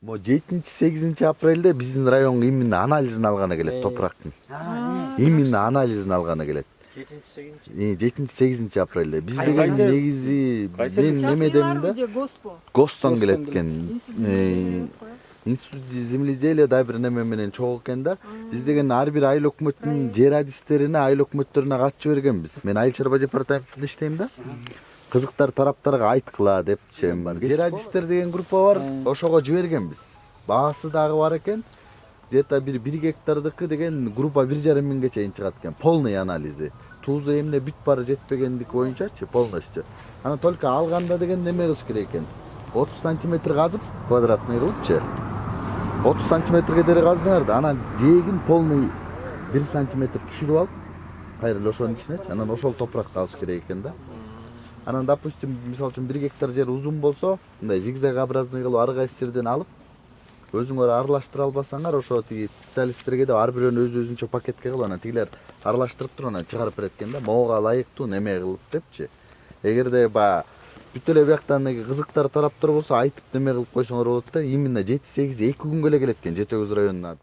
Mo 7-8 апрелде биздин районго именно анализин алганы келет Топурактын. Именно анализин алганы келет. 7-8 апрелде. Биз деген негизи мен немедем да Гостон келет экен. Институт земледелия да бир неме менен чогуу экен да. Биз деген ар бир айыл өкмөттүн жер адистерине, айыл өкмөттөрүнө катчып бергенбиз. Мен айыл чарба департаментинде иштейм да. Кызыктар тараптарга айткыла депчи бар. Жер адистер деген группа бар. Ошого жибергенбиз. Баасы дагы бар экен. Где-то бир 1 гектардыкы деген группа 1,5 миңге чейин чыгат экен. Полный анализи. Тузу эмне бүт бары жетпегендик боюнчачы полностью. Аны только алганда деген неме кылыш керек экен. 30 сантиметр казып, квадратный кылыпчы. 30 сантиметрге дери каздыңар да, анан жээгин полный 1 сантиметр түшүрүп алып, кайра эле ошонун ичинечи, анан ошол топуракты алыш керек экен да. Анан, допустим, мисалы үчүн 1 гектар жер узун болсо, мындай зигзагообразный кылып ар кайсы жерден алып, өзүңөр аралаштыра албасаңар, ошо тиги специалисттерге да ар бирөөнү өз-өзүнчө пакетке кылып, анан тигилер аралаштырып туруп анан чыгарып берет экен да, могуга ылайыктуу неме кылып депчи. Эгерде баягы бүт эле бияктан кызыктар тараптар болсо айтып неме кылып койсоңор болот да, именно 7-8 2 күнгө эле келет экен Жети Өгүз районуна.